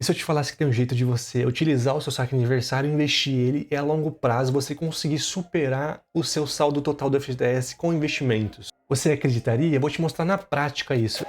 E se eu te falasse que tem um jeito de você utilizar o seu saque aniversário, investir ele e a longo prazo você conseguir superar o seu saldo total do FGTS com investimentos? Você acreditaria? Eu vou te mostrar na prática isso.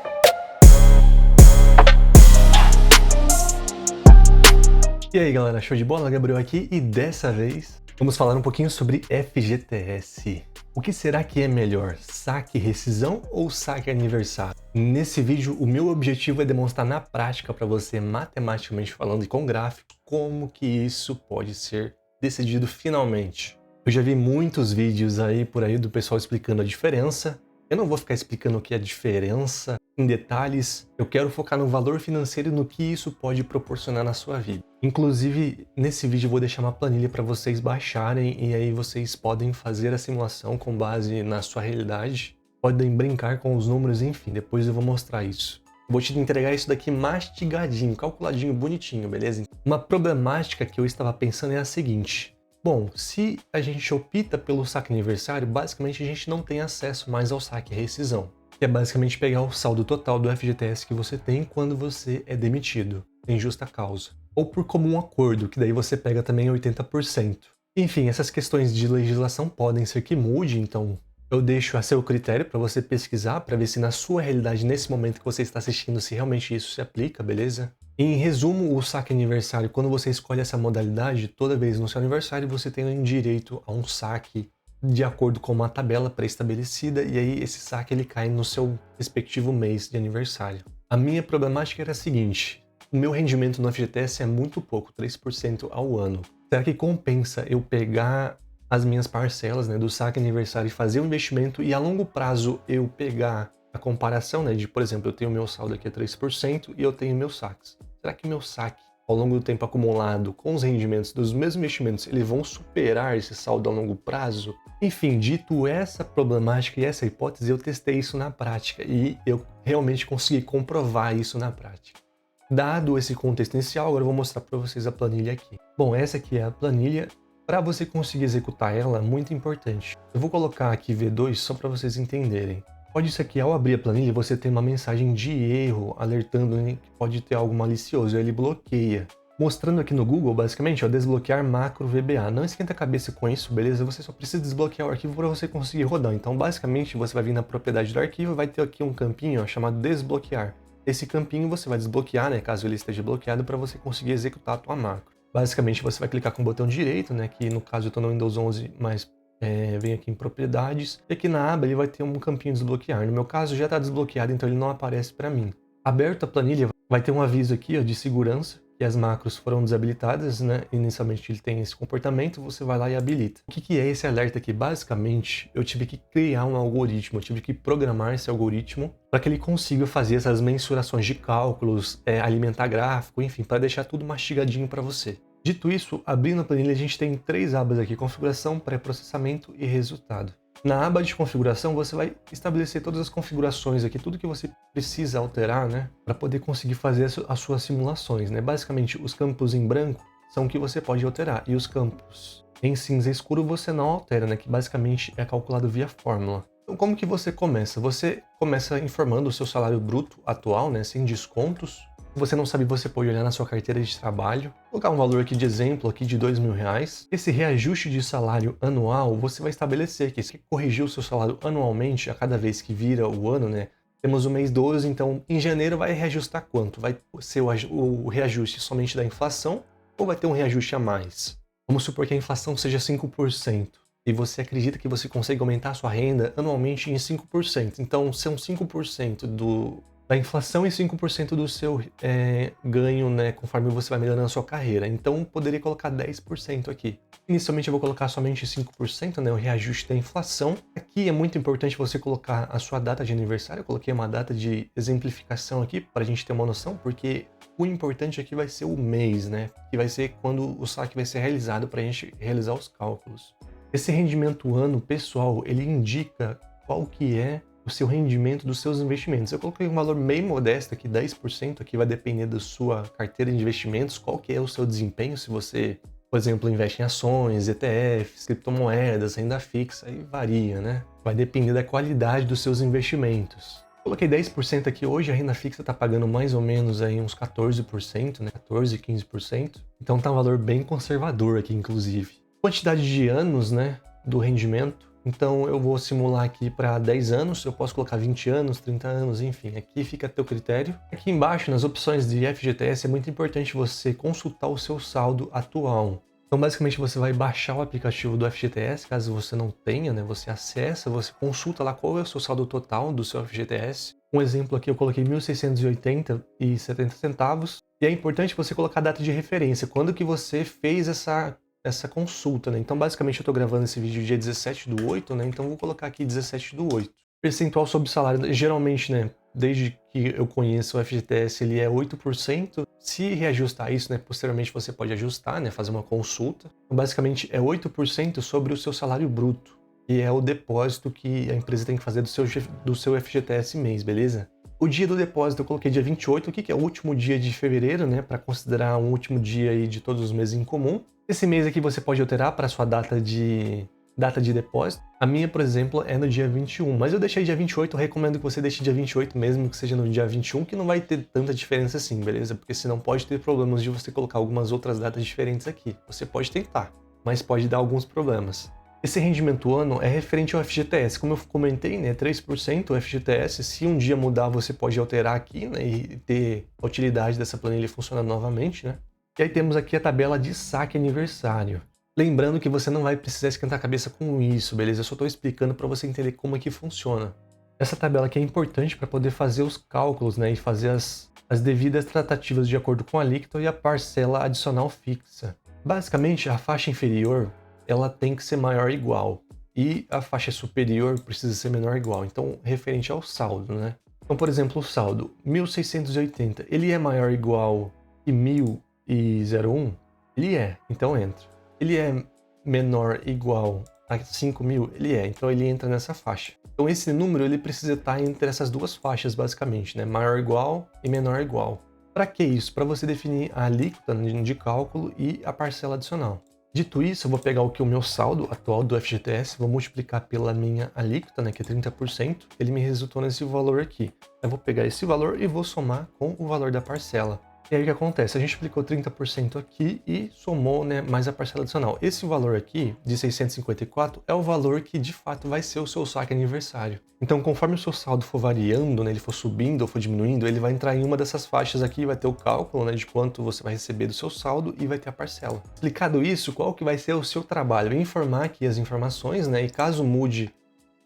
E aí galera, show de bola? Gabriel aqui e dessa vez vamos falar um pouquinho sobre FGTS. O que será que é melhor, saque rescisão ou saque aniversário? Nesse vídeo o meu objetivo é demonstrar na prática para você, matematicamente falando e com gráfico, como que isso pode ser decidido finalmente. Eu já vi muitos vídeos aí por aí do pessoal explicando a diferença. Eu não vou ficar explicando o que é a diferença em detalhes, eu quero focar no valor financeiro e no que isso pode proporcionar na sua vida. Inclusive, nesse vídeo eu vou deixar uma planilha para vocês baixarem e aí vocês podem fazer a simulação com base na sua realidade, podem brincar com os números, enfim, depois eu vou mostrar isso. Vou te entregar isso daqui mastigadinho, calculadinho, bonitinho, beleza? Uma problemática que eu estava pensando é a seguinte: bom, se a gente opta pelo saque aniversário, basicamente a gente não tem acesso mais ao saque rescisão, que é basicamente pegar o saldo total do FGTS que você tem quando você é demitido, em justa causa. Ou por comum acordo, que daí você pega também 80%. Enfim, essas questões de legislação podem ser que mude, então eu deixo a seu critério para você pesquisar, para ver se na sua realidade, nesse momento que você está assistindo, se realmente isso se aplica, beleza? Em resumo, o saque aniversário, quando você escolhe essa modalidade, toda vez no seu aniversário você tem direito a um saque de acordo com uma tabela pré-estabelecida, e aí esse saque ele cai no seu respectivo mês de aniversário. A minha problemática era a seguinte: o meu rendimento no FGTS é muito pouco, 3% ao ano. Será que compensa eu pegar as minhas parcelas, né, do saque aniversário e fazer um investimento e a longo prazo eu pegar a comparação, né, de, por exemplo, eu tenho meu saldo aqui a 3% e eu tenho meus saques. Será que meu saque, ao longo do tempo acumulado, com os rendimentos dos mesmos investimentos, eles vão superar esse saldo a longo prazo? Enfim, dito essa problemática e essa hipótese, eu testei isso na prática e eu realmente consegui comprovar isso na prática. Dado esse contexto inicial, agora eu vou mostrar para vocês a planilha aqui. Bom, essa aqui é a planilha. Para você conseguir executar ela, é muito importante. Eu vou colocar aqui V2 só para vocês entenderem. Pode ser que ao abrir a planilha você tenha uma mensagem de erro alertando que pode ter algo malicioso, ele bloqueia. Mostrando aqui no Google, basicamente, ó, desbloquear macro VBA. Não esquenta a cabeça com isso, beleza? Você só precisa desbloquear o arquivo para você conseguir rodar. Então, basicamente, você vai vir na propriedade do arquivo e vai ter aqui um campinho, ó, chamado desbloquear. Esse campinho você vai desbloquear, né, caso ele esteja bloqueado, para você conseguir executar a tua macro. Basicamente, você vai clicar com o botão direito, né, que no caso eu estou no Windows 11, mas vem aqui em propriedades, e aqui na aba ele vai ter um campinho desbloquear. No meu caso já está desbloqueado, então ele não aparece para mim. Aberto a planilha, vai ter um aviso aqui, ó, de segurança, que as macros foram desabilitadas, né? Inicialmente ele tem esse comportamento, você vai lá e habilita. O que é esse alerta aqui? Basicamente, eu tive que criar um algoritmo, eu tive que programar esse algoritmo para que ele consiga fazer essas mensurações de cálculos, alimentar gráfico, enfim, para deixar tudo mastigadinho para você. Dito isso, abrindo a planilha a gente tem três abas aqui: configuração, pré-processamento e resultado. Na aba de configuração você vai estabelecer todas as configurações aqui, tudo que você precisa alterar, né, para poder conseguir fazer as suas simulações, né? Basicamente, os campos em branco são o que você pode alterar e os campos em cinza escuro você não altera, né, que basicamente é calculado via fórmula. Então, como que você começa? Você começa informando o seu salário bruto atual, né, sem descontos. Se você não sabe, você pode olhar na sua carteira de trabalho, colocar um valor aqui de exemplo aqui de R$2.000. Esse reajuste de salário anual, você vai estabelecer que se corrigir o seu salário anualmente, a cada vez que vira o ano, né? Temos o mês 12, então em janeiro vai reajustar quanto? Vai ser o reajuste somente da inflação ou vai ter um reajuste a mais? Vamos supor que a inflação seja 5%. E você acredita que você consegue aumentar a sua renda anualmente em 5%. Então são 5% da inflação e 5% do seu ganho, né, conforme você vai melhorando a sua carreira. Então, poderia colocar 10% aqui. Inicialmente eu vou colocar somente 5%, né, o reajuste da inflação. Aqui é muito importante você colocar a sua data de aniversário. Eu coloquei uma data de exemplificação aqui para a gente ter uma noção, porque o importante aqui vai ser o mês, né, que vai ser quando o saque vai ser realizado para a gente realizar os cálculos. Esse rendimento ano pessoal, ele indica qual que é o seu rendimento dos seus investimentos. Eu coloquei um valor bem modesto aqui, 10%, aqui vai depender da sua carteira de investimentos, qual que é o seu desempenho, se você, por exemplo, investe em ações, ETFs, criptomoedas, renda fixa, aí varia, né? Vai depender da qualidade dos seus investimentos. Coloquei 10% aqui hoje, a renda fixa está pagando mais ou menos aí uns 14%, né? 14, 15%. Então tá um valor bem conservador aqui, inclusive. Quantidade de anos, né, do rendimento. Então eu vou simular aqui para 10 anos, eu posso colocar 20 anos, 30 anos, enfim, aqui fica a teu critério. Aqui embaixo, nas opções de FGTS, é muito importante você consultar o seu saldo atual. Então basicamente você vai baixar o aplicativo do FGTS, caso você não tenha, né? Você acessa, você consulta lá qual é o seu saldo total do seu FGTS. Um exemplo aqui eu coloquei 1.680,70 centavos. E é importante você colocar a data de referência, quando que você fez essa consulta, né? Então basicamente eu estou gravando esse vídeo dia 17/8, né? Então vou colocar aqui 17/8. Percentual sobre salário, geralmente, né? Desde que eu conheço o FGTS, ele é 8%. Se reajustar isso, né, posteriormente você pode ajustar, né, fazer uma consulta. Então, basicamente é 8% sobre o seu salário bruto, que é o depósito que a empresa tem que fazer do seu FGTS mês, beleza? O dia do depósito eu coloquei dia 28 aqui, que é o último dia de fevereiro, né, para considerar um último dia aí de todos os meses em comum. Esse mês aqui você pode alterar para sua data de depósito. A minha, por exemplo, é no dia 21, mas eu deixei dia 28, eu recomendo que você deixe dia 28 mesmo que seja no dia 21, que não vai ter tanta diferença assim, beleza? Porque senão pode ter problemas de você colocar algumas outras datas diferentes aqui. Você pode tentar, mas pode dar alguns problemas. Esse rendimento ano é referente ao FGTS, como eu comentei, né, 3% o FGTS, se um dia mudar você pode alterar aqui, né, e ter a utilidade dessa planilha funcionando novamente, né? E aí temos aqui a tabela de saque aniversário. Lembrando que você não vai precisar esquentar a cabeça com isso, beleza? Eu só estou explicando para você entender como é que funciona. Essa tabela aqui é importante para poder fazer os cálculos, né, e fazer as devidas tratativas de acordo com a alíquota e a parcela adicional fixa. Basicamente, a faixa inferior ela tem que ser maior ou igual e a faixa superior precisa ser menor ou igual. Então, referente ao saldo, né? Então, por exemplo, o saldo 1.680, ele é maior ou igual que 1.001? Ele é, então entra. Ele é menor ou igual a 5.000? Ele é, então ele entra nessa faixa. Então esse número ele precisa estar entre essas duas faixas basicamente, né? Maior ou igual e menor ou igual. Para que isso? Para você definir a alíquota de cálculo e a parcela adicional. Dito isso, eu vou pegar o meu saldo atual do FGTS, vou multiplicar pela minha alíquota, né, que é 30%, ele me resultou nesse valor aqui. Eu vou pegar esse valor e vou somar com o valor da parcela. E aí o que acontece? A gente aplicou 30% aqui e somou, né, mais a parcela adicional. Esse valor aqui, de 654, é o valor que de fato vai ser o seu saque aniversário. Então, conforme o seu saldo for variando, né, ele for subindo ou for diminuindo, ele vai entrar em uma dessas faixas aqui, vai ter o cálculo, né, de quanto você vai receber do seu saldo e vai ter a parcela. Explicado isso, qual que vai ser o seu trabalho? Informar aqui as informações, né, e caso mude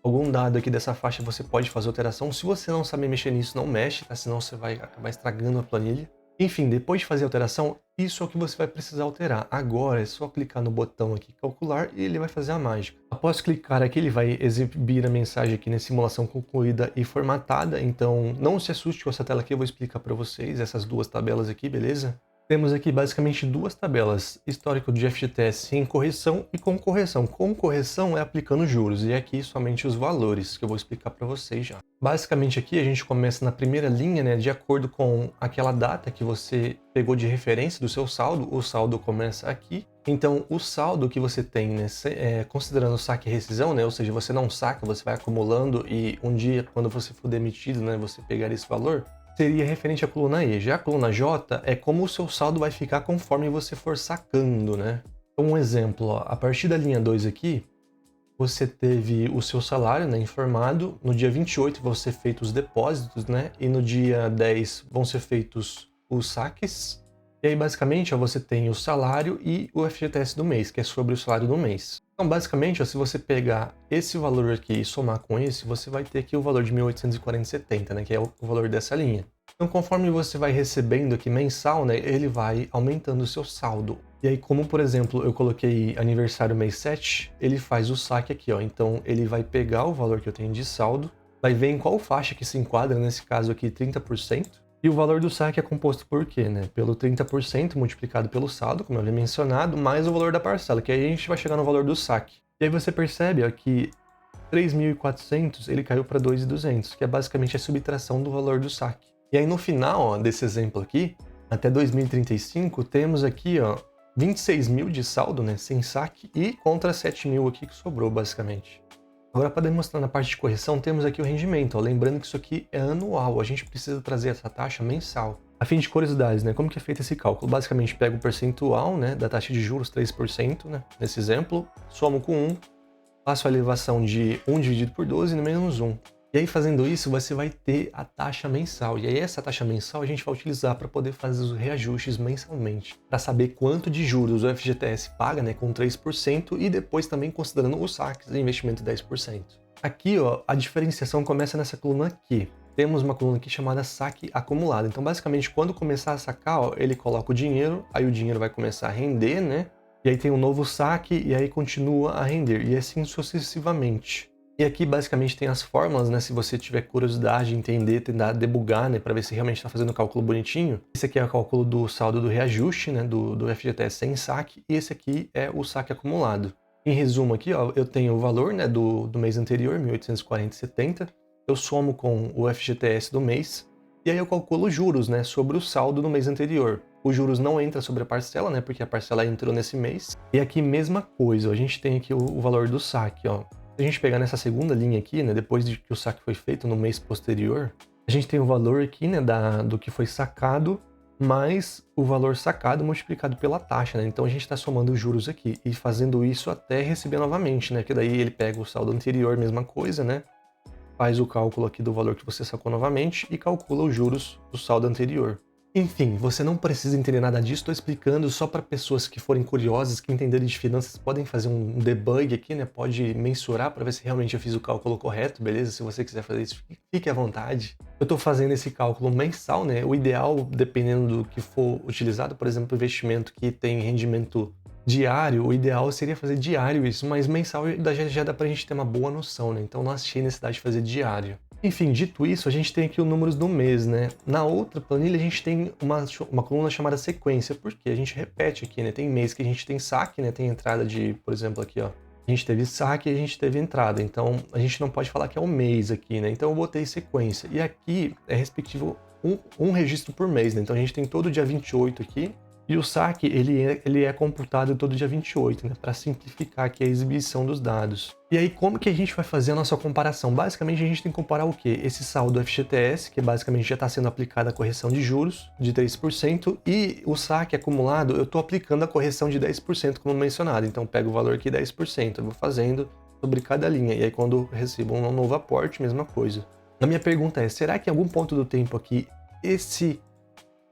algum dado aqui dessa faixa, você pode fazer alteração. Se você não saber mexer nisso, não mexe, tá? Senão você vai acabar estragando a planilha. Enfim, depois de fazer a alteração, isso é o que você vai precisar alterar. Agora é só clicar no botão aqui calcular e ele vai fazer a mágica. Após clicar aqui, ele vai exibir a mensagem aqui, né, simulação concluída e formatada. Então não se assuste com essa tela aqui, eu vou explicar para vocês essas duas tabelas aqui, beleza? Temos aqui basicamente duas tabelas, histórico de FGTS sem correção e com correção. Com correção é aplicando juros e aqui somente os valores, que eu vou explicar para vocês já. Basicamente aqui a gente começa na primeira linha, né, de acordo com aquela data que você pegou de referência do seu saldo, o saldo começa aqui. Então o saldo que você tem, né, considerando o saque e rescisão, né, ou seja, você não saca, você vai acumulando e um dia quando você for demitido, né, você pegar esse valor, seria referente à coluna E. Já a coluna J é como o seu saldo vai ficar conforme você for sacando, né? Então, um exemplo, ó, a partir da linha 2 aqui, você teve o seu salário, né, informado, no dia 28 vão ser feitos os depósitos, né, e no dia 10 vão ser feitos os saques. E aí, basicamente, ó, você tem o salário e o FGTS do mês, que é sobre o salário do mês. Então, basicamente, ó, se você pegar esse valor aqui e somar com esse, você vai ter aqui o valor de 1.840,70, né, que é o valor dessa linha. Então, conforme você vai recebendo aqui mensal, né, ele vai aumentando o seu saldo. E aí, como por exemplo, eu coloquei aniversário mês 7, ele faz o saque aqui, ó. Então, ele vai pegar o valor que eu tenho de saldo, vai ver em qual faixa que se enquadra, nesse caso aqui, 30%. E o valor do saque é composto por quê, né? Pelo 30% multiplicado pelo saldo, como eu havia mencionado, mais o valor da parcela, que aí a gente vai chegar no valor do saque. E aí você percebe, ó, que 3.400 ele caiu para 2.200, que é basicamente a subtração do valor do saque. E aí no final, ó, desse exemplo aqui, até 2035, temos aqui, ó, 26.000 de saldo, né, sem saque, e contra 7.000 aqui que sobrou, basicamente. Agora, para demonstrar na parte de correção, temos aqui o rendimento. Ó. Lembrando que isso aqui é anual, a gente precisa trazer essa taxa mensal. A fim de curiosidades, né? Como que é feito esse cálculo? Basicamente, pego o percentual, né, da taxa de juros, 3%, né, nesse exemplo, somo com 1, faço a elevação de 1 dividido por 12 no menos 1. E aí, fazendo isso, você vai ter a taxa mensal. E aí, essa taxa mensal a gente vai utilizar para poder fazer os reajustes mensalmente, para saber quanto de juros o FGTS paga, né, com 3%, e depois também considerando os saques de investimento de 10%. Aqui, ó, a diferenciação começa nessa coluna aqui. Temos uma coluna aqui chamada saque acumulado. Então, basicamente, quando começar a sacar, ó, ele coloca o dinheiro, aí o dinheiro vai começar a render, né? E aí tem um novo saque e aí continua a render, e assim sucessivamente. E aqui basicamente tem as fórmulas, né? Se você tiver curiosidade de entender, tentar debugar, né? Para ver se realmente está fazendo o cálculo bonitinho. Esse aqui é o cálculo do saldo do reajuste, né? Do FGTS sem saque, e esse aqui é o saque acumulado. Em resumo aqui, ó, eu tenho o valor, né, do mês anterior, 1.840,70, eu somo com o FGTS do mês, e aí eu calculo os juros, né, sobre o saldo do mês anterior. Os juros não entra sobre a parcela, né, porque a parcela entrou nesse mês. E aqui mesma coisa, a gente tem aqui o valor do saque, ó. Se a gente pegar nessa segunda linha aqui, né, depois de que o saque foi feito no mês posterior, a gente tem o valor aqui, né, do que foi sacado, mais o valor sacado multiplicado pela taxa, né? Então a gente está somando os juros aqui e fazendo isso até receber novamente, né? Que daí ele pega o saldo anterior, mesma coisa, né? Faz o cálculo aqui do valor que você sacou novamente e calcula os juros do saldo anterior. Enfim, você não precisa entender nada disso, estou explicando só para pessoas que forem curiosas, que entenderem de finanças, podem fazer um debug aqui, né? Pode mensurar para ver se realmente eu fiz o cálculo correto, beleza? Se você quiser fazer isso, fique à vontade. Eu estou fazendo esse cálculo mensal, né? O ideal, dependendo do que for utilizado, por exemplo, investimento que tem rendimento diário, o ideal seria fazer diário isso, mas mensal já dá pra gente ter uma boa noção, né? Então não achei necessidade de fazer diário. Enfim, dito isso, a gente tem aqui os números do mês, né? Na outra planilha a gente tem uma coluna chamada sequência, porque a gente repete aqui, né? Tem mês que a gente tem saque, né? Tem entrada de, por exemplo, aqui, ó. A gente teve saque e a gente teve entrada, então a gente não pode falar que é um mês aqui, né? Então eu botei sequência. E aqui é respectivo um registro por mês, né? Então a gente tem todo dia 28 aqui, e o saque, ele é computado todo dia 28, né, para simplificar aqui a exibição dos dados. E aí, como que a gente vai fazer a nossa comparação? Basicamente, a gente tem que comparar o quê? Esse saldo FGTS, que basicamente já está sendo aplicada a correção de juros de 3%, e o saque acumulado, eu estou aplicando a correção de 10%, como mencionado. Então, pego o valor aqui 10%, eu vou fazendo sobre cada linha. E aí, quando eu recebo um novo aporte, mesma coisa. A minha pergunta é, será que em algum ponto do tempo aqui,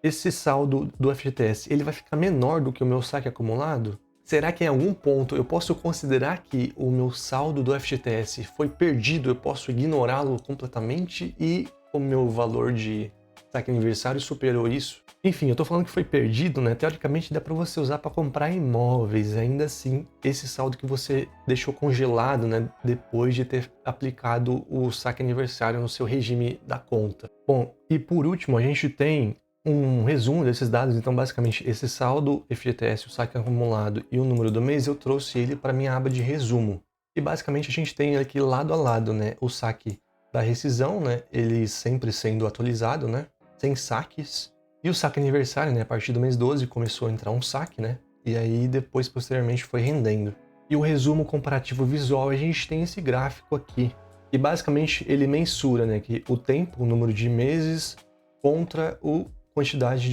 esse saldo do FGTS, ele vai ficar menor do que o meu saque acumulado? Será que em algum ponto eu posso considerar que o meu saldo do FGTS foi perdido, eu posso ignorá-lo completamente e o meu valor de saque aniversário superou isso? Enfim, eu tô falando que foi perdido, né? Teoricamente dá para você usar para comprar imóveis, ainda assim, esse saldo que você deixou congelado, né, depois de ter aplicado o saque aniversário no seu regime da conta. Bom, e por último, a gente tem um resumo desses dados. Então, basicamente, esse saldo FGTS, o saque acumulado e o número do mês, eu trouxe ele para minha aba de resumo. E basicamente a gente tem aqui lado a lado, né, o saque da rescisão, né, ele sempre sendo atualizado, né, sem saques, e o saque aniversário, né, a partir do mês 12 começou a entrar um saque, né, e aí depois posteriormente foi rendendo. E o resumo comparativo visual, a gente tem esse gráfico aqui, e basicamente ele mensura, né, que o tempo, o número de meses contra o quantidade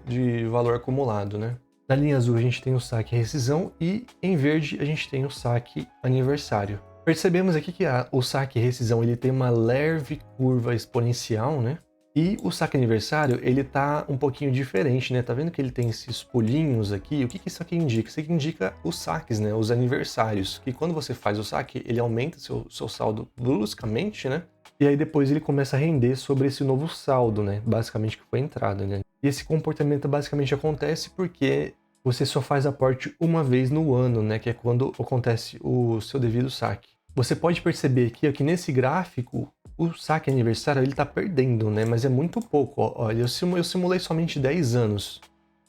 de valor acumulado, né? Na linha azul a gente tem o saque rescisão e em verde a gente tem o saque aniversário. Percebemos aqui que o saque rescisão ele tem uma leve curva exponencial, né? E o saque aniversário ele tá um pouquinho diferente, né? Tá vendo que ele tem esses pulinhos aqui? O que que isso aqui indica? Isso aqui indica os saques, né? Os aniversários. Que quando você faz o saque, ele aumenta seu saldo bruscamente, né? E aí depois ele começa a render sobre esse novo saldo, né? Basicamente que foi entrada, né? E esse comportamento basicamente acontece porque você só faz aporte uma vez no ano, né? Que é quando acontece o seu devido saque. Você pode perceber aqui nesse gráfico, o saque aniversário ele tá perdendo, né? Mas é muito pouco. Ó. Olha, eu simulei somente 10 anos,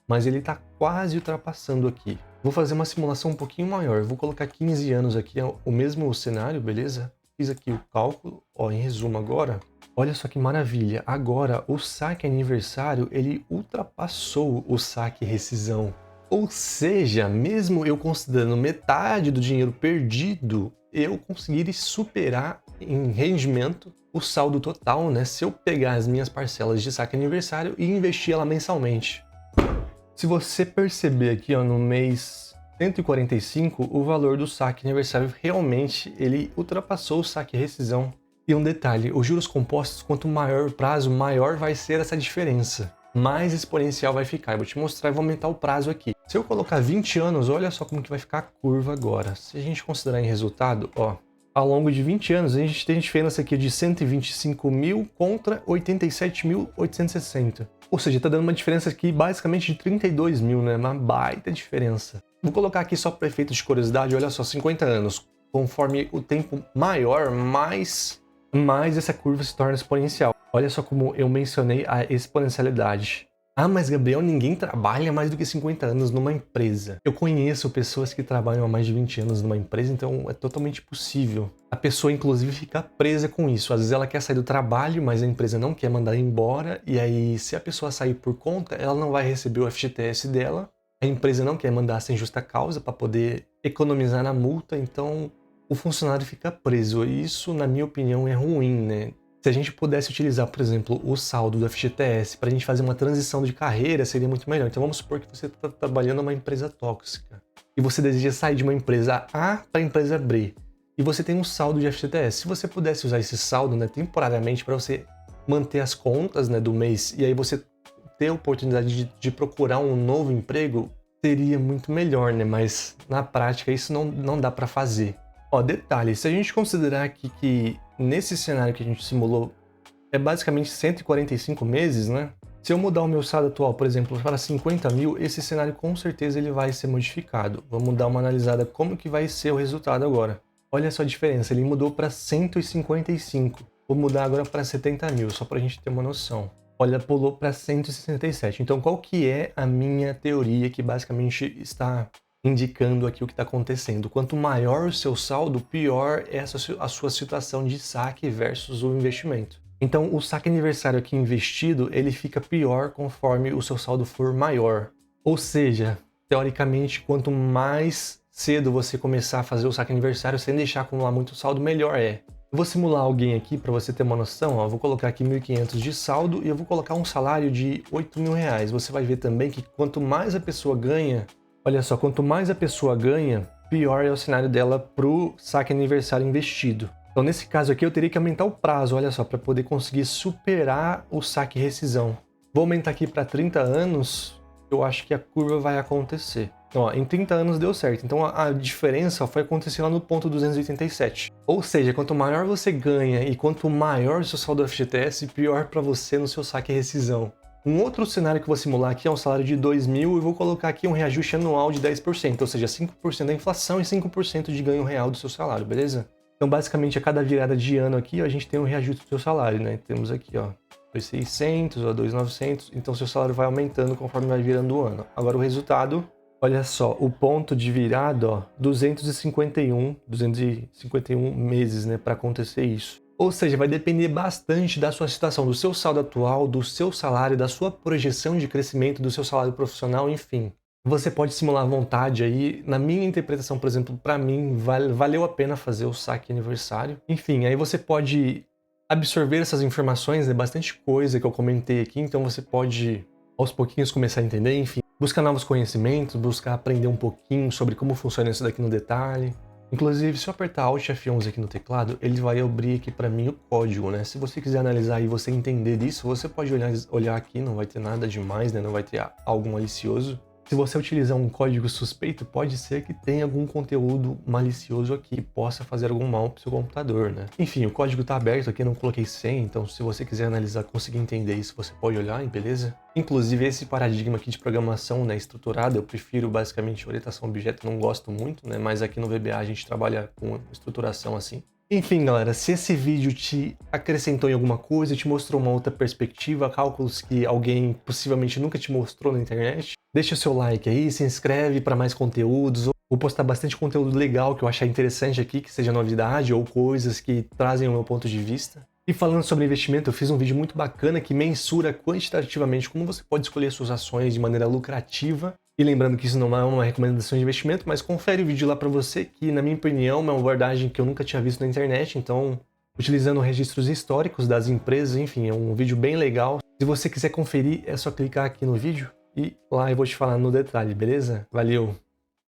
mas ele tá quase ultrapassando aqui. Vou fazer uma simulação um pouquinho maior. Vou colocar 15 anos aqui, o mesmo cenário, beleza? Fiz aqui o cálculo, ó, em resumo agora. Olha só que maravilha, agora o saque aniversário ele ultrapassou o saque rescisão. Ou seja, mesmo eu considerando metade do dinheiro perdido, eu conseguir superar em rendimento o saldo total, né? Se eu pegar as minhas parcelas de saque aniversário e investir ela mensalmente. Se você perceber aqui, ó, no mês 145, o valor do saque aniversário realmente ele ultrapassou o saque rescisão. E um detalhe, os juros compostos, quanto maior o prazo, maior vai ser essa diferença. Mais exponencial vai ficar. Eu vou te mostrar e vou aumentar o prazo aqui. Se eu colocar 20 anos, olha só como que vai ficar a curva agora. Se a gente considerar em resultado, ó, ao longo de 20 anos, a gente tem diferença aqui de 125 mil contra 87.860. Ou seja, está dando uma diferença aqui basicamente de 32 mil, né? Uma baita diferença. Vou colocar aqui só para efeito de curiosidade, olha só, 50 anos. Conforme o tempo maior, mais essa curva se torna exponencial. Olha só como eu mencionei a exponencialidade. Ah, mas Gabriel, ninguém trabalha mais do que 50 anos numa empresa. Eu conheço pessoas que trabalham há mais de 20 anos numa empresa, então é totalmente possível. A pessoa, inclusive, fica presa com isso. Às vezes ela quer sair do trabalho, mas a empresa não quer mandar embora, e aí, se a pessoa sair por conta, ela não vai receber o FGTS dela, a empresa não quer mandar sem justa causa para poder economizar na multa, então o funcionário fica preso. E isso, na minha opinião, é ruim, né? Se a gente pudesse utilizar, por exemplo, o saldo do FGTS para a gente fazer uma transição de carreira, seria muito melhor. Então vamos supor que você está trabalhando numa empresa tóxica e você deseja sair de uma empresa A para a empresa B e você tem um saldo de FGTS. Se você pudesse usar esse saldo, né, temporariamente para você manter as contas, né, do mês e aí você ter a oportunidade de procurar um novo emprego, seria muito melhor, né? Mas na prática isso não dá para fazer. Ó, detalhe, se a gente considerar aqui que nesse cenário que a gente simulou é basicamente 145 meses, né? Se eu mudar o meu saldo atual, por exemplo, para 50 mil, esse cenário com certeza ele vai ser modificado. Vamos dar uma analisada como que vai ser o resultado agora. Olha só a diferença, ele mudou para 155. Vou mudar agora para 70 mil, só para a gente ter uma noção. Olha, pulou para 167. Então, qual que é a minha teoria que basicamente está indicando aqui o que está acontecendo? Quanto maior o seu saldo, pior é a sua situação de saque versus o investimento. Então, o saque aniversário aqui investido, ele fica pior conforme o seu saldo for maior. Ou seja, teoricamente, quanto mais cedo você começar a fazer o saque aniversário sem deixar acumular muito saldo, melhor é. Eu vou simular alguém aqui para você ter uma noção. Ó, eu vou colocar aqui 1.500 de saldo e eu vou colocar um salário de 8 mil reais. Você vai ver também que quanto mais a pessoa ganha, olha só, quanto mais a pessoa ganha, pior é o cenário dela pro saque aniversário investido. Então, nesse caso aqui, eu teria que aumentar o prazo, olha só, para poder conseguir superar o saque rescisão. Vou aumentar aqui para 30 anos, eu acho que a curva vai acontecer. Então, ó, em 30 anos deu certo. Então, a diferença foi acontecer lá no ponto 287. Ou seja, quanto maior você ganha e quanto maior o seu saldo FGTS, pior para você no seu saque rescisão. Um outro cenário que eu vou simular aqui é um salário de 2 mil e vou colocar aqui um reajuste anual de 10%, ou seja, 5% da inflação e 5% de ganho real do seu salário, beleza? Então, basicamente, a cada virada de ano aqui, ó, a gente tem um reajuste do seu salário, né? Temos aqui, ó, 2.600, ó, 2.900, então seu salário vai aumentando conforme vai virando o ano. Agora, o resultado, olha só, o ponto de virada, ó, 251 meses, né, para acontecer isso. Ou seja, vai depender bastante da sua situação, do seu saldo atual, do seu salário, da sua projeção de crescimento, do seu salário profissional, enfim. Você pode simular à vontade aí. Na minha interpretação, por exemplo, para mim, valeu a pena fazer o saque aniversário. Enfim, aí você pode absorver essas informações, né? Bastante coisa que eu comentei aqui, então você pode, aos pouquinhos, começar a entender, enfim. Buscar novos conhecimentos, buscar aprender um pouquinho sobre como funciona isso daqui no detalhe. Inclusive, se eu apertar Alt F11 aqui no teclado, ele vai abrir aqui para mim o código, né? Se você quiser analisar e você entender disso, você pode olhar aqui, não vai ter nada demais, né? Não vai ter algo malicioso. Se você utilizar um código suspeito, pode ser que tenha algum conteúdo malicioso aqui que possa fazer algum mal para o seu computador, né? Enfim, o código está aberto aqui, não coloquei senha, então se você quiser analisar, conseguir entender isso, você pode olhar, beleza? Inclusive, esse paradigma aqui de programação, né, estruturada, eu prefiro basicamente orientação a objeto, não gosto muito, né? Mas aqui no VBA a gente trabalha com estruturação assim. Enfim, galera, se esse vídeo te acrescentou em alguma coisa, te mostrou uma outra perspectiva, cálculos que alguém possivelmente nunca te mostrou na internet, deixa o seu like aí, se inscreve para mais conteúdos. Vou postar bastante conteúdo legal que eu achar interessante aqui, que seja novidade ou coisas que trazem o meu ponto de vista. E falando sobre investimento, eu fiz um vídeo muito bacana que mensura quantitativamente como você pode escolher suas ações de maneira lucrativa E lembrando que isso não é uma recomendação de investimento, mas confere o vídeo lá para você, que na minha opinião é uma abordagem que eu nunca tinha visto na internet, então utilizando registros históricos das empresas, enfim, é um vídeo bem legal. Se você quiser conferir, é só clicar aqui no vídeo e lá eu vou te falar no detalhe, beleza? Valeu!